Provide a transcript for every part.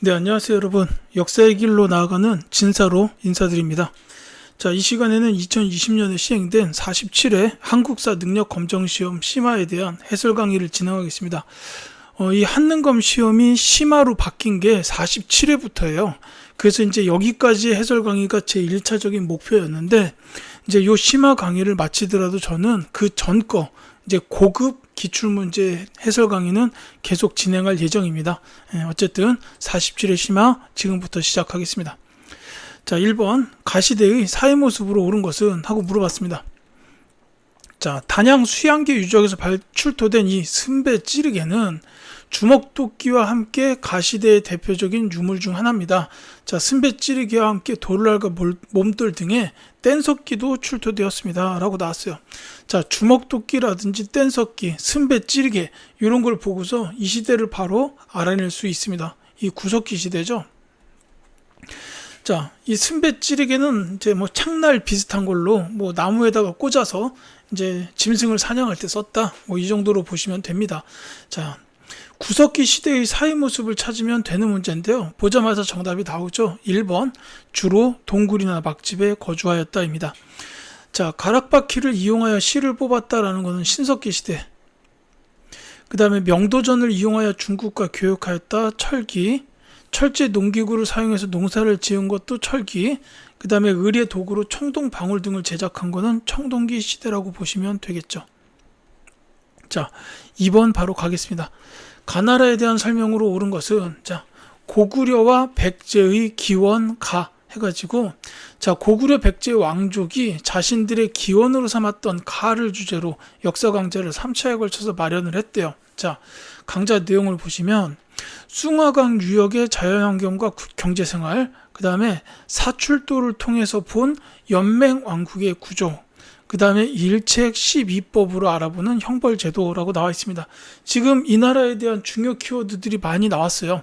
네, 안녕하세요, 여러분. 역사의 길로 나아가는 진사로 인사드립니다. 자, 이 시간에는 2020년에 시행된 47회 한국사 능력 검정 시험 심화에 대한 해설 강의를 진행하겠습니다. 이 한능검 시험이 심화로 바뀐 게 47회부터예요. 그래서 이제 여기까지 해설 강의가 제 1차적인 목표였는데, 이제 요 심화 강의를 마치더라도 저는 그 전 거, 이제 고급 기출문제 해설 강의는 계속 진행할 예정입니다. 어쨌든 47회 심화 지금부터 시작하겠습니다. 자, 1번 가시대의 사회 모습으로 옳은 것은? 하고 물어봤습니다. 자, 단양 수양계 유적에서 출토된 이 승배 찌르개는 주먹도끼와 함께 가시대의 대표적인 유물 중 하나입니다. 자, 승배 찌르개와 함께 돌날과 몸돌 등의 뗀석기도 출토되었습니다. 라고 나왔어요. 자, 주먹도끼라든지 뗀석기, 승배 찌르개 이런 걸 보고서 이 시대를 바로 알아낼 수 있습니다. 이 구석기 시대죠. 자, 이 승배 찌르개는 이제 뭐 창날 비슷한 걸로 뭐 나무에다가 꽂아서 이제 짐승을 사냥할 때 썼다. 뭐 이 정도로 보시면 됩니다. 자, 구석기 시대의 사회 모습을 찾으면 되는 문제인데요. 보자마자 정답이 나오죠. 1번 주로 동굴이나 막집에 거주하였다입니다. 자, 가락바퀴를 이용하여 실을 뽑았다라는 것은 신석기 시대. 그 다음에 명도전을 이용하여 중국과 교역하였다. 철기. 철제 농기구를 사용해서 농사를 지은 것도 철기. 그 다음에 의뢰 도구로 청동 방울 등을 제작한 것은 청동기 시대라고 보시면 되겠죠. 자, 2번 바로 가겠습니다. 가나라에 대한 설명으로 옳은 것은, 자, 고구려와 백제의 기원 가 해가지고, 자, 고구려 백제 왕족이 자신들의 기원으로 삼았던 가를 주제로 역사 강좌를 3차에 걸쳐서 마련을 했대요. 자, 강좌 내용을 보시면 숭화강 유역의 자연환경과 경제생활, 그 다음에 사출도를 통해서 본 연맹왕국의 구조, 그 다음에 일책 12법으로 알아보는 형벌제도라고 나와 있습니다. 지금 이 나라에 대한 중요 키워드들이 많이 나왔어요.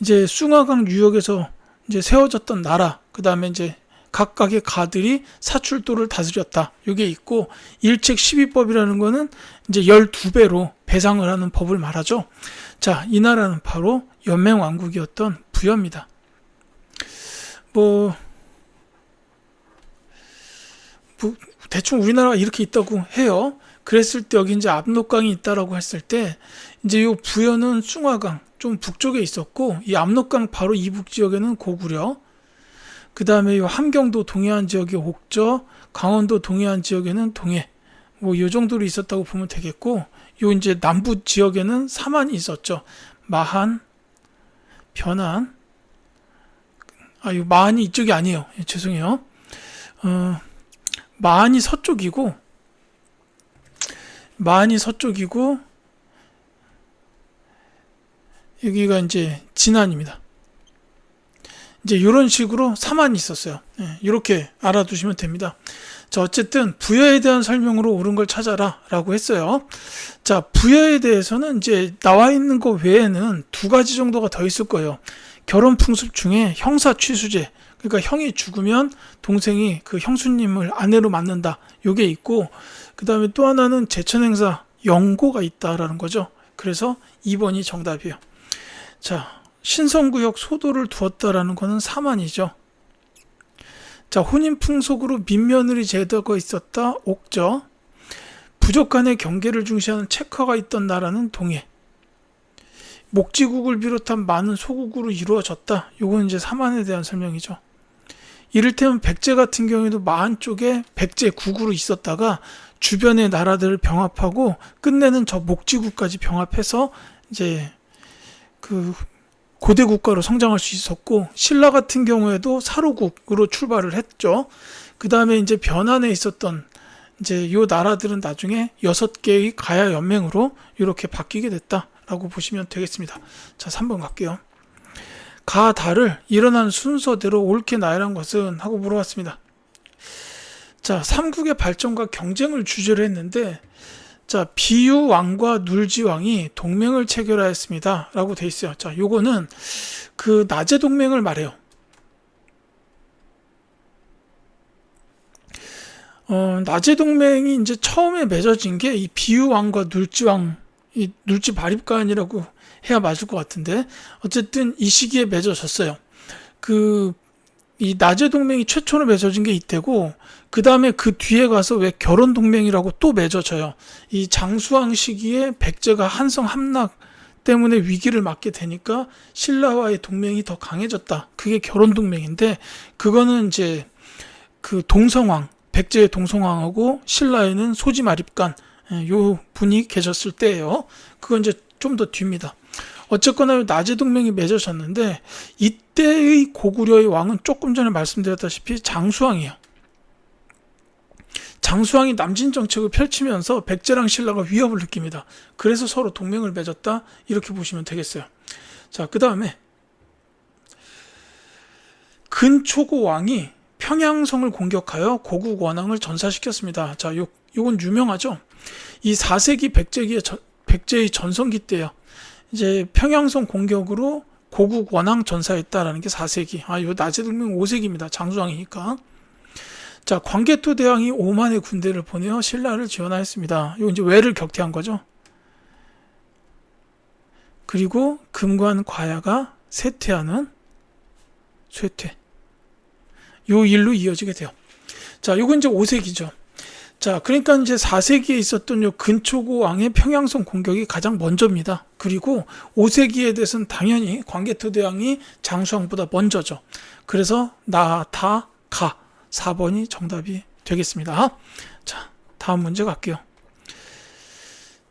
이제 숭화강 유역에서 이제 세워졌던 나라, 그 다음에 이제 각각의 가들이 사출도를 다스렸다. 이게 있고, 일책 12법이라는 거는 이제 12배로 배상을 하는 법을 말하죠. 자, 이 나라는 바로 연맹왕국이었던 부여입니다. 대충 우리나라가 이렇게 있다고 해요. 그랬을 때 여기 이제 압록강이 있다라고 했을 때, 이제 요 부여는 숭화강, 좀 북쪽에 있었고, 이 압록강 바로 이북 지역에는 고구려, 그 다음에 요 함경도 동해안 지역의 옥저, 강원도 동해안 지역에는 동해, 뭐 요 정도로 있었다고 보면 되겠고, 요 이제 남부 지역에는 사만이 있었죠. 마한, 변안, 요 마한이 이쪽이 아니에요. 죄송해요. 마한이 서쪽이고 여기가 이제 진안입니다. 이제 이런 식으로 사만이 있었어요. 이렇게 알아두시면 됩니다. 자, 어쨌든 부여에 대한 설명으로 옳은 걸 찾아라 라고 했어요. 자, 부여에 대해서는 이제 나와 있는 것 외에는 두 가지 정도가 더 있을 거예요. 결혼 풍습 중에 형사 취수제, 그러니까 형이 죽으면 동생이 그 형수님을 아내로 맡는다. 요게 있고, 그 다음에 또 하나는 제천행사 영고가 있다라는 거죠. 그래서 2번이 정답이에요. 자, 신성구역 소도를 두었다라는 거는 사만이죠. 자, 혼인풍속으로 민며느리 제도가 있었다. 옥저. 부족 간의 경계를 중시하는 체커가 있던 나라는 동해. 목지국을 비롯한 많은 소국으로 이루어졌다. 요건 이제 사만에 대한 설명이죠. 이를테면 백제 같은 경우에도 마한 쪽에 백제국으로 있었다가 주변의 나라들을 병합하고 끝내는 저 목지국까지 병합해서 이제 그 고대 국가로 성장할 수 있었고, 신라 같은 경우에도 사로국으로 출발을 했죠. 그 다음에 이제 변안에 있었던 이제 요 나라들은 나중에 6개의 가야 연맹으로 이렇게 바뀌게 됐다라고 보시면 되겠습니다. 자, 3번 갈게요. 가달을 일어난 순서대로 옳게 나열한 것은? 하고 물어봤습니다. 자, 삼국의 발전과 경쟁을 주제로 했는데, 자, 비유 왕과 눌지 왕이 동맹을 체결하였습니다 라고 돼 있어요. 자, 요거는 그 나제 동맹을 말해요. 나제 동맹이 이제 처음에 맺어진 게 이 비유 왕과 눌지 왕, 이 눌지 바립간이라고 해야 맞을 것 같은데 어쨌든 이 시기에 맺어졌어요. 이 나제 동맹이 최초로 맺어진 게 이때고 그 다음에 그 뒤에 가서 왜 결혼 동맹이라고 또 맺어져요. 이 장수왕 시기에 백제가 한성 함락 때문에 위기를 맞게 되니까 신라와의 동맹이 더 강해졌다. 그게 결혼 동맹인데 그거는 이제 그 동성왕, 백제의 동성왕하고 신라에는 소지마립간 요 분이 계셨을 때예요. 그건 이제 좀 더 뒤입니다. 어쨌거나 나제 동맹이 맺어졌는데 이때의 고구려의 왕은 조금 전에 말씀드렸다시피 장수왕이에요. 장수왕이 남진 정책을 펼치면서 백제랑 신라가 위협을 느낍니다. 그래서 서로 동맹을 맺었다 이렇게 보시면 되겠어요. 자, 그 다음에 근초고 왕이 평양성을 공격하여 고국 원왕을 전사시켰습니다. 자, 요건 유명하죠. 이 4세기 백제의 전성기 때요. 이제 평양성 공격으로 고국 원왕 전사했다라는 게 4세기. 요 나제 동맹 5세기입니다. 장수왕이니까. 자, 광개토 대왕이 5만의 군대를 보내어 신라를 지원하였습니다. 요 이제 왜를 격퇴한 거죠. 그리고 금관 과야가 쇠퇴. 요 일로 이어지게 돼요. 자, 요건 이제 5세기죠. 자, 그러니까 이제 4세기에 있었던 요 근초고 왕의 평양성 공격이 가장 먼저입니다. 그리고 5세기에 대해서는 당연히 광개토 대왕이 장수왕보다 먼저죠. 그래서 가 4번이 정답이 되겠습니다. 자, 다음 문제 갈게요.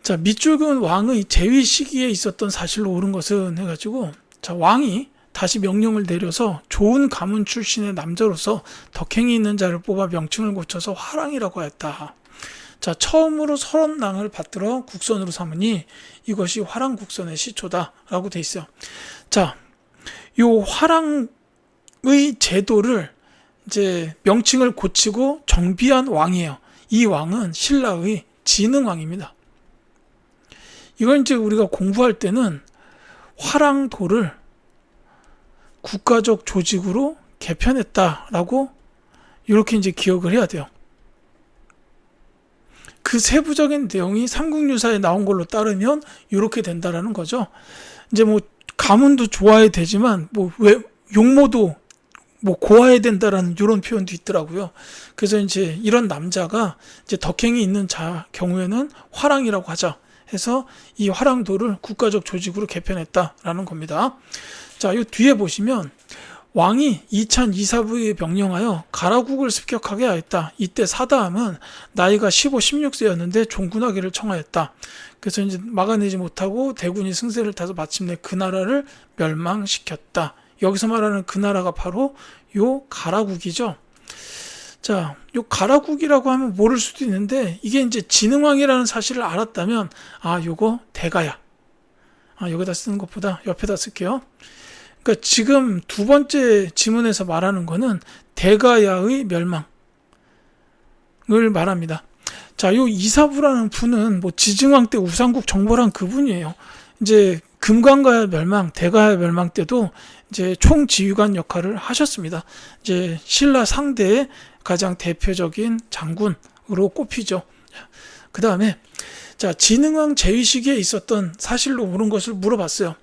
자, 밑줄근 왕의 재위 시기에 있었던 사실로 옳은 것은 해가지고, 자, 왕이 다시 명령을 내려서 좋은 가문 출신의 남자로서 덕행이 있는 자를 뽑아 명칭을 고쳐서 화랑이라고 하였다. 자, 처음으로 설원랑을 받들어 국선으로 삼으니 이것이 화랑국선의 시초다라고 돼 있어요. 자, 요 화랑의 제도를 이제 명칭을 고치고 정비한 왕이에요. 이 왕은 신라의 진흥왕입니다. 이건 이제 우리가 공부할 때는 화랑도를 국가적 조직으로 개편했다라고 이렇게 이제 기억을 해야 돼요. 그 세부적인 내용이 삼국유사에 나온 걸로 따르면 이렇게 된다라는 거죠. 이제 뭐 가문도 좋아야 되지만 뭐 왜 용모도 뭐 고아야 된다라는 이런 표현도 있더라고요. 그래서 이제 이런 남자가 이제 덕행이 있는 자 경우에는 화랑이라고 하자 해서 이 화랑도를 국가적 조직으로 개편했다라는 겁니다. 자, 이 뒤에 보시면 왕이 이찬 이사부에 명령하여 가라국을 습격하게 하였다. 이때 사다함은 나이가 15, 16세였는데 종군하기를 청하였다. 그래서 이제 막아내지 못하고 대군이 승세를 타서 마침내 그 나라를 멸망시켰다. 여기서 말하는 그 나라가 바로 요 가라국이죠. 자, 요 가라국이라고 하면 모를 수도 있는데 이게 이제 진흥왕이라는 사실을 알았다면 요거 대가야. 여기다 쓰는 것보다 옆에다 쓸게요. 그러니까 지금 두 번째 지문에서 말하는 거는 대가야의 멸망을 말합니다. 자, 요 이사부라는 분은 뭐 지증왕 때 우상국 정벌한 그분이에요. 이제 금관가야 멸망, 대가야 멸망 때도 이제 총지휘관 역할을 하셨습니다. 이제 신라 상대의 가장 대표적인 장군으로 꼽히죠. 그 다음에 자, 진흥왕 재위 시기에 있었던 사실로 옳은 것을 물어봤어요.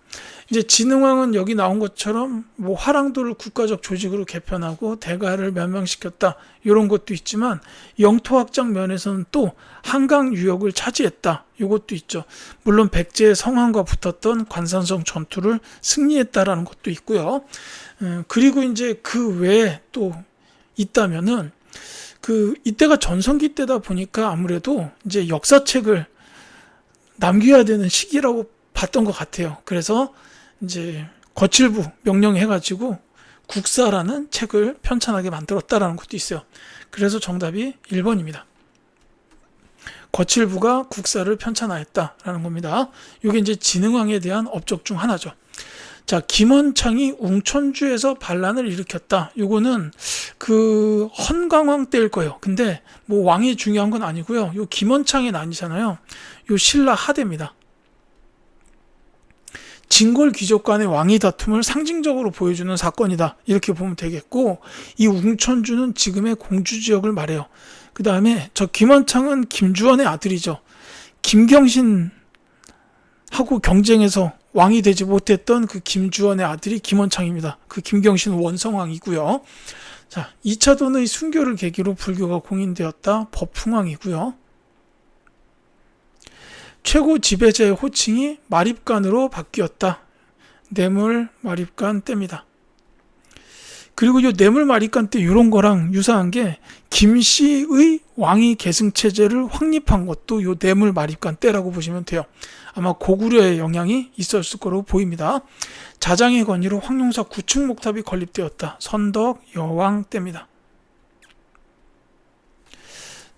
이제 진흥왕은 여기 나온 것처럼 뭐 화랑도를 국가적 조직으로 개편하고 대가를 멸망시켰다 이런 것도 있지만 영토 확장 면에서는 또 한강 유역을 차지했다 이것도 있죠. 물론 백제의 성왕과 붙었던 관산성 전투를 승리했다라는 것도 있고요. 그리고 이제 그 외에 또 있다면은 이때가 전성기 때다 보니까 아무래도 이제 역사책을 남겨야 되는 시기라고 봤던 것 같아요. 그래서 이제 거칠부 명령해가지고 국사라는 책을 편찬하게 만들었다라는 것도 있어요. 그래서 정답이 1번입니다. 거칠부가 국사를 편찬하였다라는 겁니다. 이게 이제 진흥왕에 대한 업적 중 하나죠. 자, 김원창이 웅천주에서 반란을 일으켰다. 요거는 그 헌강왕 때일 거예요. 근데 뭐 왕이 중요한 건 아니고요. 요 김원창이 아니잖아요. 요 신라 하대입니다. 진골 귀족 간의 왕위 다툼을 상징적으로 보여주는 사건이다. 이렇게 보면 되겠고, 이 웅천주는 지금의 공주 지역을 말해요. 그 다음에 저 김원창은 김주원의 아들이죠. 김경신 하고 경쟁해서 왕이 되지 못했던 그 김주원의 아들이 김원창입니다. 그 김경신은 원성왕이고요. 자, 2차돈의 순교를 계기로 불교가 공인되었다. 법흥왕이고요. 최고 지배자의 호칭이 마립간으로 바뀌었다. 뇌물 마립간 때입니다. 그리고 이 뇌물 마립간 때 이런 거랑 유사한 게 김씨의 왕위 계승 체제를 확립한 것도 이 뇌물 마립간 때라고 보시면 돼요. 아마 고구려의 영향이 있었을 거로 보입니다. 자장의 권위로 황룡사 구축 목탑이 건립되었다. 선덕 여왕 때입니다.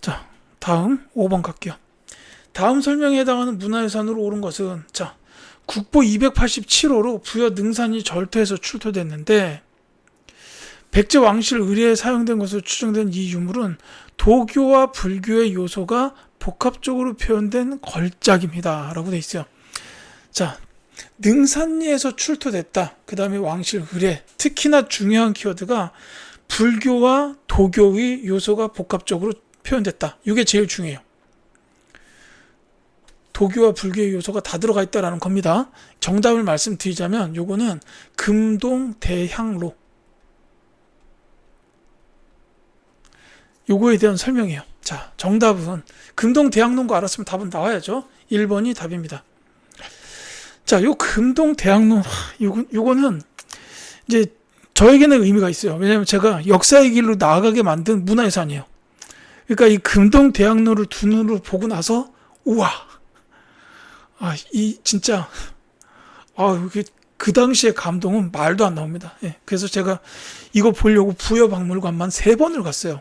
자, 다음 5번 갈게요. 다음 설명에 해당하는 문화유산으로 오른 것은, 자, 국보 287호로 부여 능산이 절토해서 출토됐는데, 백제 왕실 의뢰에 사용된 것으로 추정된 이 유물은 도교와 불교의 요소가 복합적으로 표현된 걸작입니다. 라고 되어 있어요. 자, 능산리에서 출토됐다. 그 다음에 왕실 의뢰. 특히나 중요한 키워드가 불교와 도교의 요소가 복합적으로 표현됐다. 이게 제일 중요해요. 도교와 불교의 요소가 다 들어가 있다라는 겁니다. 정답을 말씀드리자면 요거는 금동 대향로. 요거에 대한 설명이에요. 자, 정답은 금동 대학로인 거 알았으면 답은 나와야죠. 1번이 답입니다. 자, 요 금동 대학로, 요거는 이제 저에게는 의미가 있어요. 왜냐하면 제가 역사의 길로 나아가게 만든 문화유산이에요. 그러니까 이 금동 대학로를 두 눈으로 보고 나서 우와, 진짜 그 당시의 감동은 말도 안 나옵니다. 예, 그래서 제가 이거 보려고 부여박물관만 3번을 갔어요.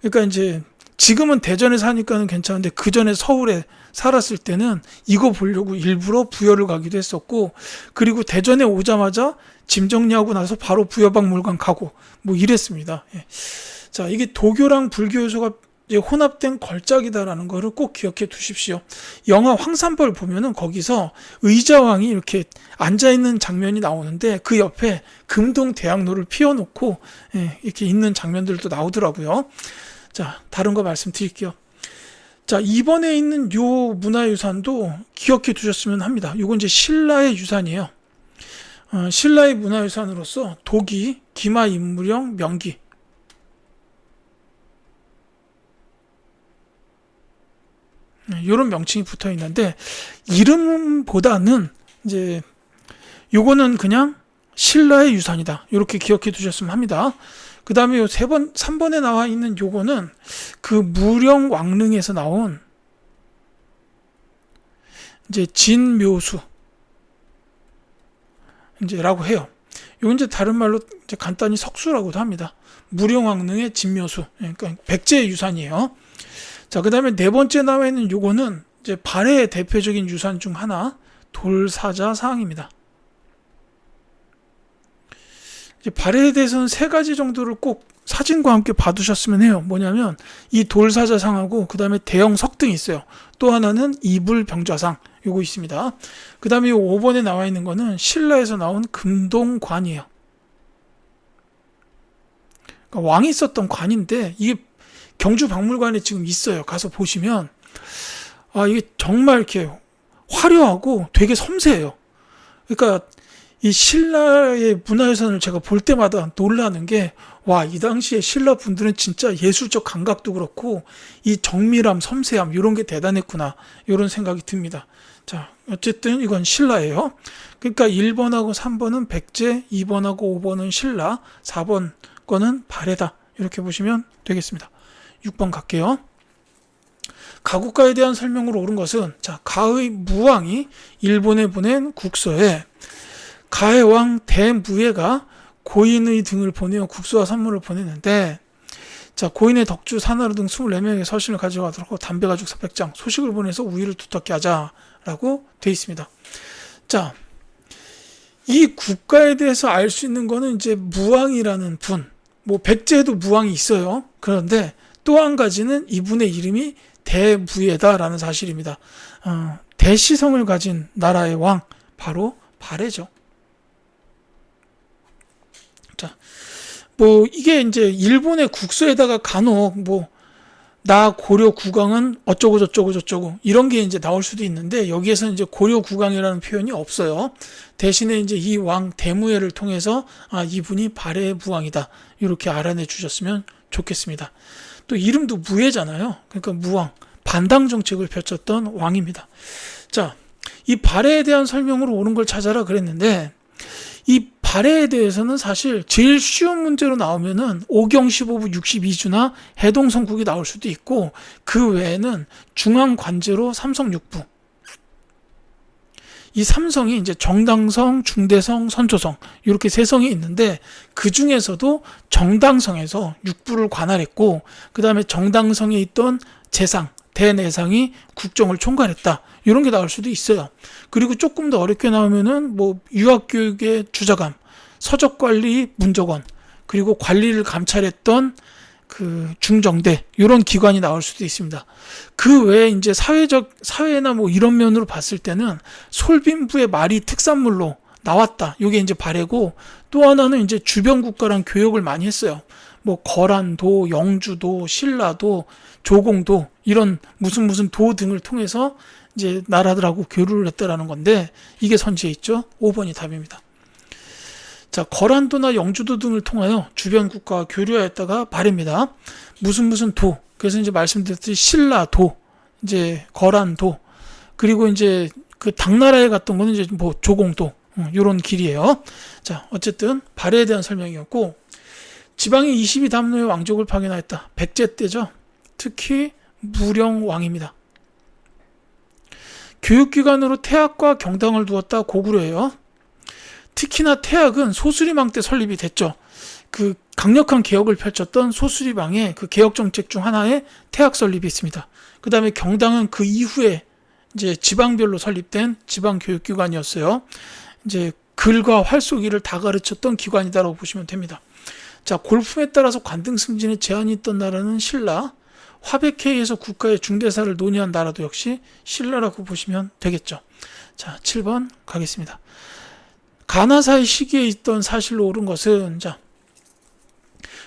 그러니까 이제 지금은 대전에 사니까는 괜찮은데 그 전에 서울에 살았을 때는 이거 보려고 일부러 부여를 가기도 했었고, 그리고 대전에 오자마자 짐 정리하고 나서 바로 부여박물관 가고 뭐 이랬습니다. 예. 자, 이게 도교랑 불교 요소가 이제 혼합된 걸작이다라는 거를 꼭 기억해 두십시오. 영화 황산벌 보면은 거기서 의자왕이 이렇게 앉아있는 장면이 나오는데 그 옆에 금동 대학로를 피워놓고 이렇게 있는 장면들도 나오더라고요. 자, 다른 거 말씀드릴게요. 자, 이번에 있는 요 문화유산도 기억해 두셨으면 합니다. 요건 이제 신라의 유산이에요. 신라의 문화유산으로서 도기, 기마인물형, 명기. 이런 명칭이 붙어 있는데, 이름보다는 이제 요거는 그냥 신라의 유산이다. 이렇게 기억해 두셨으면 합니다. 그 다음에 요 3번에 나와 있는 요거는 그 무령 왕릉에서 나온 이제 진묘수 이제라고 해요. 요건 이제 다른 말로 이제 간단히 석수라고도 합니다. 무령 왕릉의 진묘수. 그러니까 백제의 유산이에요. 자, 그 다음에 4번째 나와 있는 요거는 이제 발해의 대표적인 유산 중 하나, 돌사자 상입니다. 이제 발해에 대해서는 3가지 정도를 꼭 사진과 함께 봐두셨으면 해요. 뭐냐면 이 돌사자 상하고 그 다음에 대형 석등이 있어요. 또 하나는 이불병좌상 요거 있습니다. 그 다음에 요 5번에 나와 있는 거는 신라에서 나온 금동관이에요. 그러니까 왕이 썼던 관인데 이게 경주박물관에 지금 있어요. 가서 보시면 이게 정말 이렇게 화려하고 되게 섬세해요. 그러니까 이 신라의 문화유산을 제가 볼 때마다 놀라는 게, 이 당시에 신라 분들은 진짜 예술적 감각도 그렇고 이 정밀함, 섬세함 이런 게 대단했구나, 이런 생각이 듭니다. 자, 어쨌든 이건 신라예요. 그러니까 1번하고 3번은 백제, 2번하고 5번은 신라, 4번 거는 발해다, 이렇게 보시면 되겠습니다. 6번 갈게요. 가국가에 대한 설명으로 옳은 것은, 자, 가의 무왕이 일본에 보낸 국서에 가의 왕 대무예가 고인의 등을 보내어 국수와 선물을 보냈는데, 자, 고인의 덕주 사나루 등 24명의 서신을 가져가도록 하고 담배 가죽 400장, 소식을 보내서 우위를 두텁게 하자라고 되어 있습니다. 자, 이 국가에 대해서 알 수 있는 거는 이제 무왕이라는 분, 뭐 백제에도 무왕이 있어요. 그런데 또 한 가지는 이분의 이름이 대무예다라는 사실입니다. 대시성을 가진 나라의 왕, 바로 발해죠. 자, 뭐 이게 이제 일본의 국서에다가 간혹 뭐 나 고려 국왕은 어쩌고 저쩌고 저쩌고 이런 게 이제 나올 수도 있는데 여기에서 이제 고려 국왕이라는 표현이 없어요. 대신에 이제 이 왕 대무예를 통해서 이분이 발해의 무왕이다 이렇게 알아내 주셨으면 좋겠습니다. 또 이름도 무예잖아요. 그러니까 무왕 반당 정책을 펼쳤던 왕입니다. 자, 이 발해에 대한 설명으로 옳은 걸 찾아라 그랬는데 이 발해에 대해서는 사실 제일 쉬운 문제로 나오면은 오경 15부 62주나 해동성국이 나올 수도 있고 그 외에는 중앙관제로 삼성육부 이 삼성이 이제 정당성, 중대성, 선초성 이렇게 세 성이 있는데 그 중에서도 정당성에서 육부를 관할했고 그 다음에 정당성에 있던 재상, 대내상이 국정을 총괄했다 이런 게 나올 수도 있어요. 그리고 조금 더 어렵게 나오면은 뭐 유학교육의 주자감, 서적관리 문적원 그리고 관리를 감찰했던 그 중정대 이런 기관이 나올 수도 있습니다. 그 외에 이제 사회나 뭐 이런 면으로 봤을 때는 솔빈부의 말이 특산물로 나왔다. 이게 이제 발해고 또 하나는 이제 주변 국가랑 교역을 많이 했어요. 뭐 거란도, 영주도, 신라도, 조공도 이런 무슨 도 등을 통해서 이제 나라들하고 교류를 했다라는 건데 이게 선지에 있죠. 5번이 답입니다. 자, 거란도나 영주도 등을 통하여 주변 국가와 교류하였다가 발해입니다. 무슨 도. 그래서 이제 말씀드렸듯이 신라도, 이제 거란도, 그리고 이제 그 당나라에 갔던 거는 이제 뭐 조공도, 요런 길이에요. 자, 어쨌든 발해에 대한 설명이었고 지방의 22담로의 왕족을 파견하였다. 백제 때죠. 특히 무령왕입니다. 교육기관으로 태학과 경당을 두었다. 고구려예요. 특히나 태학은 소수리망 때 설립이 됐죠. 그 강력한 개혁을 펼쳤던 소수리망의 그 개혁 정책 중 하나에 태학 설립이 있습니다. 그 다음에 경당은 그 이후에 이제 지방별로 설립된 지방 교육기관이었어요. 이제 글과 활쏘기를 다 가르쳤던 기관이다라고 보시면 됩니다. 자, 골품에 따라서 관등 승진에 제한이 있던 나라는 신라, 화백회의에서 국가의 중대사를 논의한 나라도 역시 신라라고 보시면 되겠죠. 자, 7번 가겠습니다. 가나사의 시기에 있던 사실로 옳은 것은 자,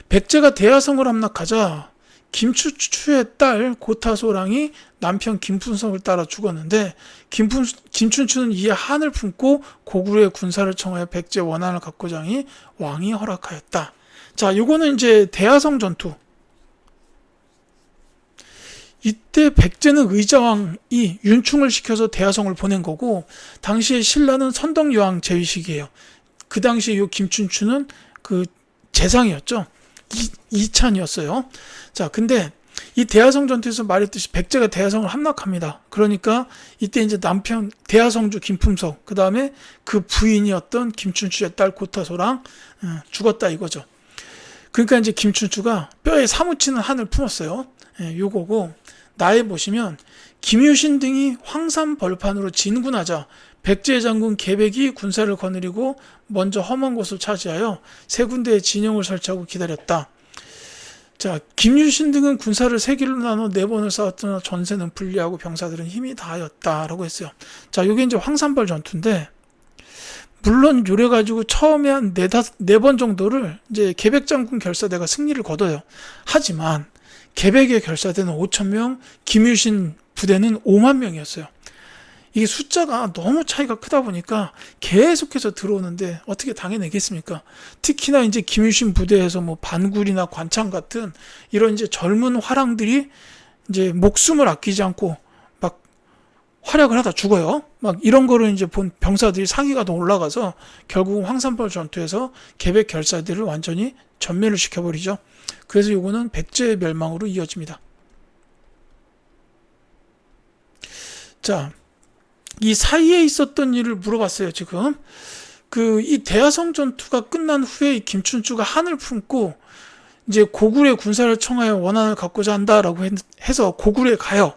백제가 대하성을 함락하자 김춘추의 딸 고타소랑이 남편 김춘성을 따라 죽었는데 김춘추는 이에 한을 품고 고구려의 군사를 청하여 백제 원한을 갖고자 하니 왕이 허락하였다. 자, 요거는 이제 대하성 전투. 이때 백제는 의자왕이 윤충을 시켜서 대하성을 보낸 거고 당시에 신라는 선덕여왕 제위식이에요. 그 당시에 요 김춘추는 그 재상이었죠. 이찬이었어요. 자, 근데 이 대하성 전투에서 말했듯이 백제가 대하성을 함락합니다. 그러니까 이때 이제 남편 대하성주 김품석, 그 다음에 그 부인이었던 김춘추의 딸 고타소랑 죽었다 이거죠. 그러니까 이제 김춘추가 뼈에 사무치는 한을 품었어요. 요거고 나에 보시면 김유신 등이 황산 벌판으로 진군하자 백제 장군 계백이 군사를 거느리고 먼저 험한 곳을 차지하여 세 군데의 진영을 설치하고 기다렸다. 자, 김유신 등은 군사를 세 길로 나눠 네 번을 싸웠으나 전세는 불리하고 병사들은 힘이 다하였다라고 했어요. 자, 이게 이제 황산벌 전투인데 물론 요래 가지고 처음에 한 네 번 정도를 이제 계백 장군 결사대가 승리를 거둬요. 하지만 계백의 결사대는 5,000명, 김유신 부대는 5만 명이었어요. 이게 숫자가 너무 차이가 크다 보니까 계속해서 들어오는데 어떻게 당해내겠습니까? 특히나 이제 김유신 부대에서 뭐 반굴이나 관창 같은 이런 이제 젊은 화랑들이 이제 목숨을 아끼지 않고 막 활약을 하다 죽어요. 막 이런 거를 이제 본 병사들이 상위가 더 올라가서 결국 황산벌 전투에서 계백 결사대를 완전히 전멸을 시켜버리죠. 그래서 요거는 백제의 멸망으로 이어집니다. 자, 이 사이에 있었던 일을 물어봤어요, 지금. 이 대하성 전투가 끝난 후에 김춘추가 한을 품고 이제 고구려 군사를 청하여 원한을 갖고자 한다라고 해서 고구려에 가요.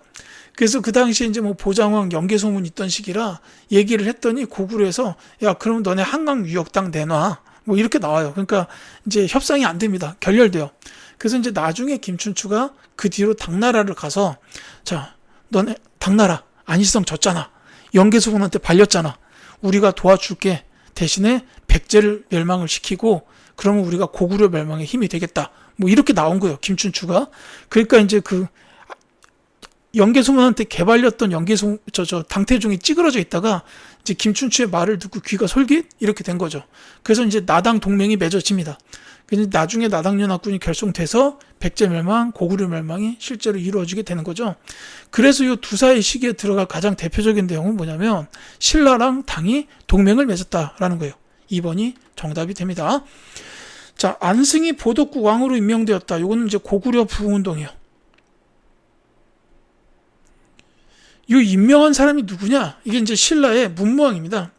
그래서 그 당시에 이제 뭐 보장왕 연개소문 있던 시기라 얘기를 했더니 고구려에서 야, 그럼 너네 한강 유역당 내놔. 뭐 이렇게 나와요. 그러니까 이제 협상이 안 됩니다. 결렬돼요. 그래서 이제 나중에 김춘추가 그 뒤로 당나라를 가서 자, 너네 당나라 안시성 졌잖아. 연개소군한테 발렸잖아. 우리가 도와줄게. 대신에 백제를 멸망을 시키고 그러면 우리가 고구려 멸망에 힘이 되겠다. 뭐 이렇게 나온 거예요. 김춘추가. 그러니까 이제 그 연개소문한테 개발렸던 연개소 당태종이 찌그러져 있다가 이제 김춘추의 말을 듣고 귀가 솔깃 이렇게 된 거죠. 그래서 이제 나당 동맹이 맺어집니다. 근데 나중에 나당연합군이 결성돼서 백제멸망, 고구려 멸망이 실제로 이루어지게 되는 거죠. 그래서 이 두사의 시기에 들어갈 가장 대표적인 내용은 뭐냐면 신라랑 당이 동맹을 맺었다라는 거예요. 2번이 정답이 됩니다. 자, 안승이 보덕국 왕으로 임명되었다. 이거는 이제 고구려 부흥운동이요. 이 임명한 사람이 누구냐? 이게 이제 신라의 문무왕입니다.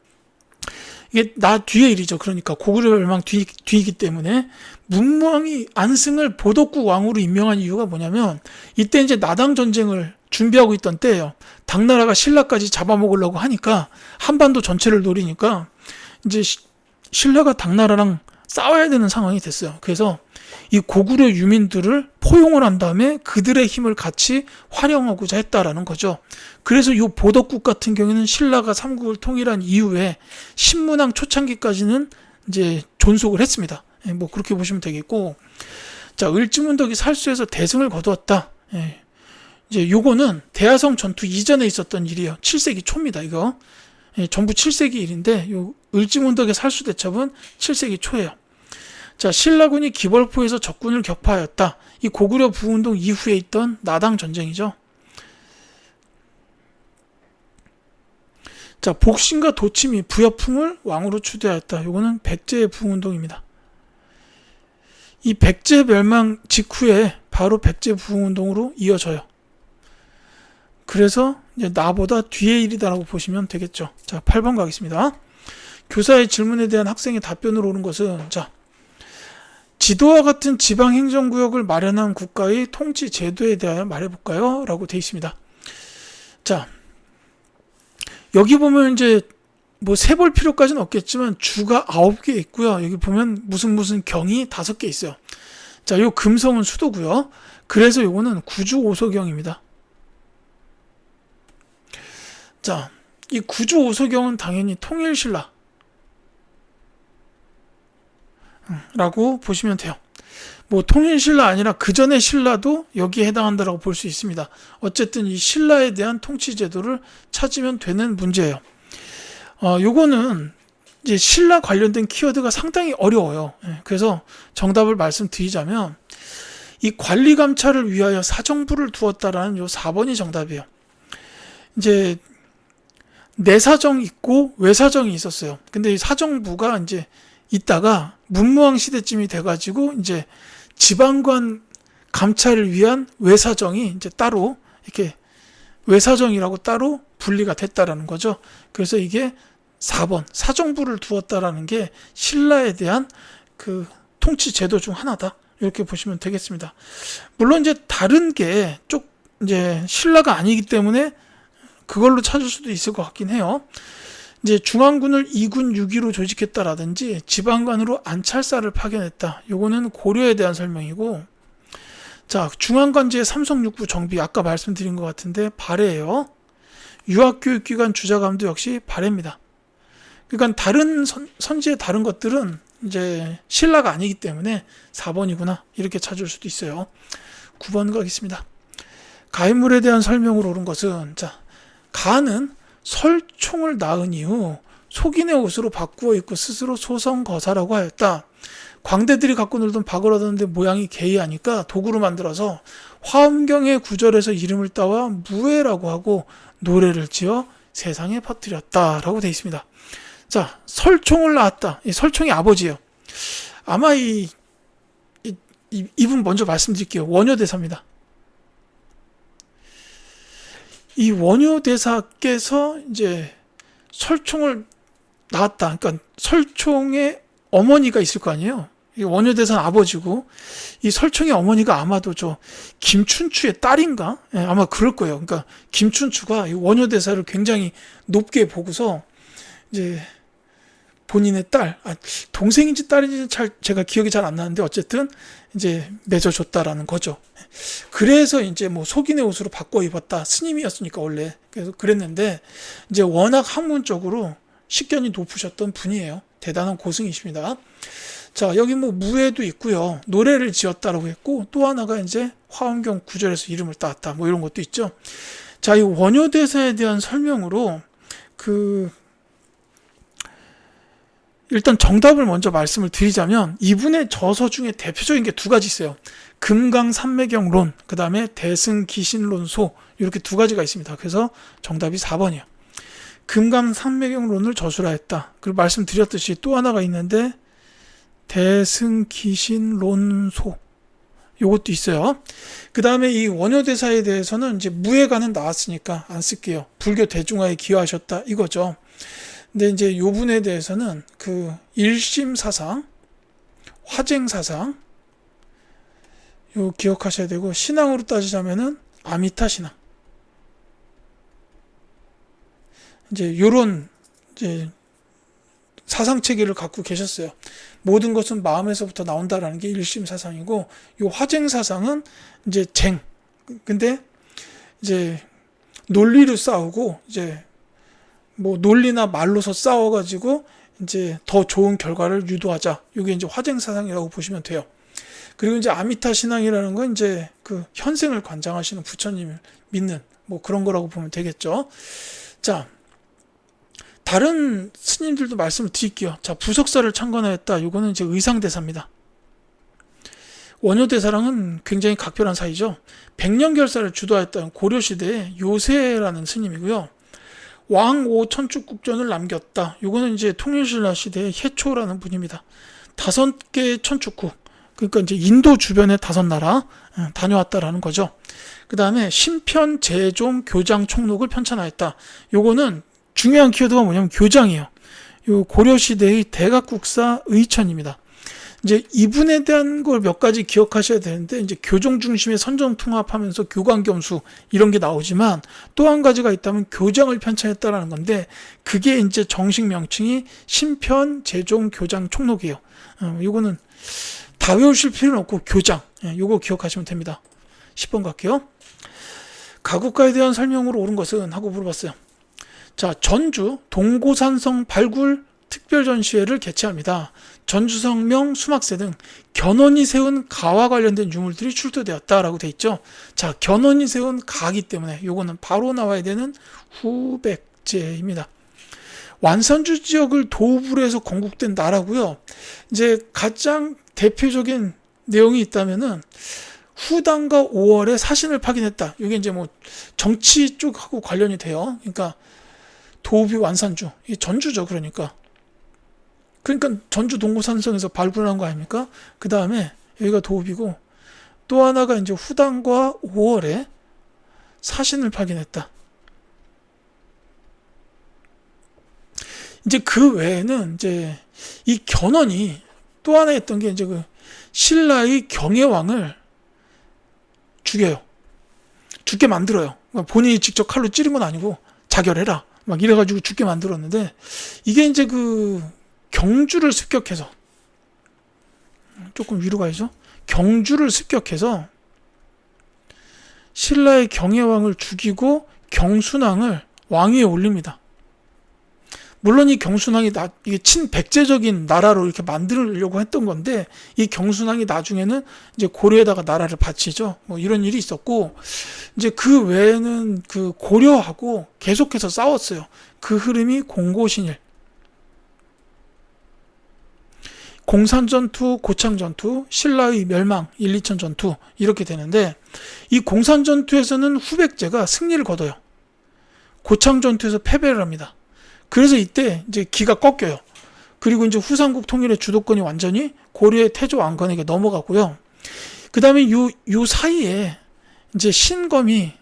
이게 나 뒤의 일이죠. 그러니까 고구려 멸망 뒤이기 때문에 문무왕이 안승을 보덕국 왕으로 임명한 이유가 뭐냐면 이때 이제 나당 전쟁을 준비하고 있던 때예요. 당나라가 신라까지 잡아먹으려고 하니까 한반도 전체를 노리니까 이제 신라가 당나라랑 싸워야 되는 상황이 됐어요. 그래서 이 고구려 유민들을 포용을 한 다음에 그들의 힘을 같이 활용하고자 했다라는 거죠. 그래서 이 보덕국 같은 경우에는 신라가 삼국을 통일한 이후에 신문왕 초창기까지는 이제 존속을 했습니다. 뭐 그렇게 보시면 되겠고, 자, 을지문덕이 살수에서 대승을 거두었다. 이제 요거는 대하성 전투 이전에 있었던 일이에요. 7세기 초입니다. 이거 전부 7세기 일인데 요 을지문덕의 살수 대첩은 7세기 초예요. 자, 신라군이 기벌포에서 적군을 격파하였다. 이 고구려 부운동 이후에 있던 나당 전쟁이죠. 자, 복신과 도침이 부여풍을 왕으로 추대하였다. 이거는 백제의 부흥운동입니다. 이 백제 멸망 직후에 바로 백제 부흥운동으로 이어져요. 그래서 이제 나보다 뒤의 일이다라고 보시면 되겠죠. 자, 8번 가겠습니다. 교사의 질문에 대한 학생의 답변으로 오는 것은, 자, 지도와 같은 지방행정구역을 마련한 국가의 통치 제도에 대하여 말해볼까요? 라고 되어 있습니다. 자, 여기 보면 이제 뭐 세볼 필요까지는 없겠지만 주가 9개 있고요. 여기 보면 무슨 경이 5개 있어요. 자, 요 금성은 수도고요. 그래서 요거는 구주오소경입니다. 자, 이 구주오소경은 당연히 통일신라 라고 보시면 돼요. 뭐 통일신라 아니라 그 전에 신라도 여기에 해당한다라고 볼 수 있습니다. 어쨌든 이 신라에 대한 통치 제도를 찾으면 되는 문제예요. 요거는 이제 신라 관련된 키워드가 상당히 어려워요. 그래서 정답을 말씀드리자면 이 관리 감찰을 위하여 사정부를 두었다라는 요 4번이 정답이에요. 이제 내사정 있고 외사정이 있었어요. 근데 이 사정부가 이제 있다가 문무왕 시대쯤이 돼가지고 이제 지방관 감찰을 위한 외사정이 이제 따로 이렇게 외사정이라고 따로 분리가 됐다라는 거죠. 그래서 이게 4번 사정부를 두었다라는 게 신라에 대한 그 통치 제도 중 하나다. 이렇게 보시면 되겠습니다. 물론 이제 다른 게 쪽 이제 신라가 아니기 때문에 그걸로 찾을 수도 있을 것 같긴 해요. 이제 중앙군을 2군 6위로 조직했다라든지 지방관으로 안찰사를 파견했다. 요거는 고려에 대한 설명이고, 자, 중앙관제 삼성육부 정비 아까 말씀드린 것 같은데 발해예요. 유학교육기관 주자감도 역시 발해입니다. 그러니까 다른 선지의 다른 것들은 이제 신라가 아니기 때문에 4번이구나 이렇게 찾을 수도 있어요. 9번 가겠습니다. 가인물에 대한 설명으로 옳은 것은, 자, 가는 설총을 낳은 이후 속인의 옷으로 바꾸어 입고 스스로 소성거사라고 하였다. 광대들이 갖고 놀던 박을 얻었는데 모양이 개이하니까 도구로 만들어서 화엄경의 구절에서 이름을 따와 무해라고 하고 노래를 지어 세상에 퍼뜨렸다라고 되어 있습니다. 자, 설총을 낳았다. 이 설총이 아버지예요. 아마 이분 먼저 말씀드릴게요. 원효대사입니다. 이 원효대사께서 이제 설총을 낳았다. 그러니까 설총의 어머니가 있을 거 아니에요. 이 원효대사는 아버지고 이 설총의 어머니가 아마도 저 김춘추의 딸인가? 예, 아마 그럴 거예요. 그러니까 김춘추가 이 원효대사를 굉장히 높게 보고서 이제 본인의 딸, 동생인지 딸인지 제가 기억이 잘 안 나는데 어쨌든 이제 맺어줬다라는 거죠. 그래서 이제 뭐 속인의 옷으로 바꿔 입었다. 스님이었으니까 원래. 그래서 그랬는데 이제 워낙 학문적으로 식견이 높으셨던 분이에요. 대단한 고승이십니다. 자, 여기 뭐 무예도 있고요. 노래를 지었다라고 했고 또 하나가 이제 화엄경 구절에서 이름을 따왔다. 뭐 이런 것도 있죠. 자, 이 원효대사에 대한 설명으로 일단 정답을 먼저 말씀을 드리자면 이분의 저서 중에 대표적인 게 두 가지 있어요. 금강산매경론, 그 다음에 대승기신론소, 이렇게 두 가지가 있습니다. 그래서 정답이 4번이에요. 금강산매경론을 저술하 했다. 그리고 말씀드렸듯이 또 하나가 있는데 대승기신론소, 요것도 있어요. 그 다음에 이 원효대사에 대해서는 이제 무예가는 나왔으니까 안 쓸게요. 불교 대중화에 기여하셨다 이거죠. 근데 이제 요 분에 대해서는 일심사상, 화쟁사상, 요 기억하셔야 되고, 신앙으로 따지자면은 아미타 신앙. 이제 요런 사상 체계를 갖고 계셨어요. 모든 것은 마음에서부터 나온다라는 게 일심사상이고, 요 화쟁사상은 이제 근데 이제 논리로 싸우고, 이제 뭐 논리나 말로서 싸워가지고 이제 더 좋은 결과를 유도하자. 이게 이제 화쟁사상이라고 보시면 돼요. 그리고 이제 아미타 신앙이라는 건 이제 현생을 관장하시는 부처님을 믿는 뭐 그런 거라고 보면 되겠죠. 자, 다른 스님들도 말씀을 드릴게요. 자, 부석사를 창건하였다. 이거는 이제 의상대사입니다. 원효대사랑은 굉장히 각별한 사이죠. 백년결사를 주도했던 고려시대의 요세라는 스님이고요. 왕오 천축국전을 남겼다. 이거는 이제 통일신라 시대의 해초라는 분입니다. 5개의 천축국, 그러니까 이제 인도 주변의 5나라 다녀왔다라는 거죠. 그 다음에 신편 제종 교장 총록을 편찬하였다. 요거는 중요한 키워드가 뭐냐면 교장이에요. 요 고려시대의 대각국사 의천입니다. 이제 이분에 대한 걸 몇 가지 기억하셔야 되는데, 이제 교종 중심의 선정통합하면서 교광겸수 이런 게 나오지만, 또 한 가지가 있다면 교장을 편찬했다라는 건데, 그게 이제 정식 명칭이 신편 제종 교장 총록이에요. 요거는 다 외우실 필요는 없고 교장, 요거 기억하시면 됩니다. 10번 갈게요. 가국가에 대한 설명으로 옳은 것은 하고 물어봤어요. 자, 전주 동고산성 발굴 특별전시회를 개최합니다. 전주성명, 수막새 등 견훤이 세운 가와 관련된 유물들이 출토되었다라고 돼 있죠. 자, 견훤이 세운 가기 때문에 요거는 바로 나와야 되는 후백제입니다. 완산주 지역을 도읍으로 해서 건국된 나라고요. 이제 가장 대표적인 내용이 있다면은 후당과 5월에 사신을 파견했다. 이게 이제 뭐 정치 쪽하고 관련이 돼요. 그러니까 도읍이 완산주, 이 전주죠. 그러니까 전주 동고산성에서 발굴한 거 아닙니까? 그 다음에 여기가 도읍이고, 또 하나가 이제 후당과 5월에 사신을 파견했다. 이제 그 외에는 이제 이 견훤이 또 하나 했던 게 이제 신라의 경혜왕을 죽여요. 죽게 만들어요. 본인이 직접 칼로 찌른 건 아니고 자결해라 막 이래가지고 죽게 만들었는데, 이게 이제 경주를 습격해서, 조금 위로 가야죠. 경주를 습격해서 신라의 경혜왕을 죽이고 경순왕을 왕위에 올립니다. 물론 이 경순왕이 이게 친백제적인 나라로 이렇게 만들려고 했던 건데, 이 경순왕이 나중에는 이제 고려에다가 나라를 바치죠. 뭐 이런 일이 있었고, 이제 그 외에는 고려하고 계속해서 싸웠어요. 그 흐름이 공고신일, 공산전투, 고창전투, 신라의 멸망, 1, 2천 전투 이렇게 되는데, 이 공산전투에서는 후백제가 승리를 거둬요. 고창전투에서 패배를 합니다. 그래서 이때 이제 기가 꺾여요. 그리고 이제 후삼국 통일의 주도권이 완전히 고려의 태조 왕건에게 넘어가고요. 그 다음에 요 사이에 이제 신검이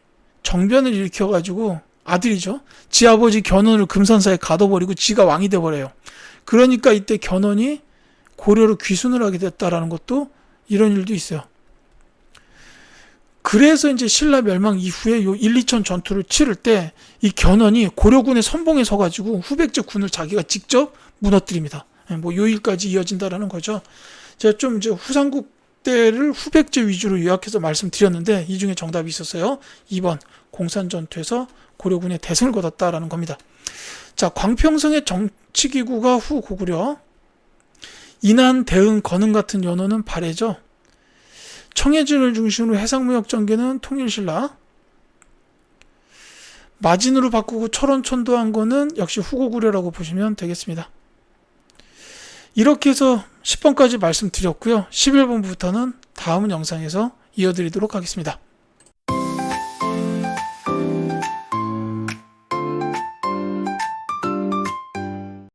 정변을 일으켜가지고, 아들이죠. 지 아버지 견훤을 금산사에 가둬버리고 지가 왕이 돼버려요. 그러니까 이때 견훤이 고려로 귀순을 하게 됐다라는 것도, 이런 일도 있어요. 그래서 이제 신라 멸망 이후에 요 1, 2천 전투를 치를 때 이 견훤이 고려군의 선봉에 서가지고 후백제 군을 자기가 직접 무너뜨립니다. 뭐 요 일까지 이어진다라는 거죠. 제가 좀 이제 후삼국 때를 후백제 위주로 요약해서 말씀드렸는데, 이 중에 정답이 있었어요. 2번 공산전투에서 고려군의 대승을 거뒀다라는 겁니다. 자, 광평성의 정치기구가 후 고구려, 인한, 대응, 건흥 같은 연호는 발해죠. 청해진을 중심으로 해상무역전개는 통일신라, 마진으로 바꾸고 철원천도한 거는 역시 후고구려라고 보시면 되겠습니다. 이렇게 해서 10번까지 말씀드렸고요. 11번부터는 다음 영상에서 이어드리도록 하겠습니다.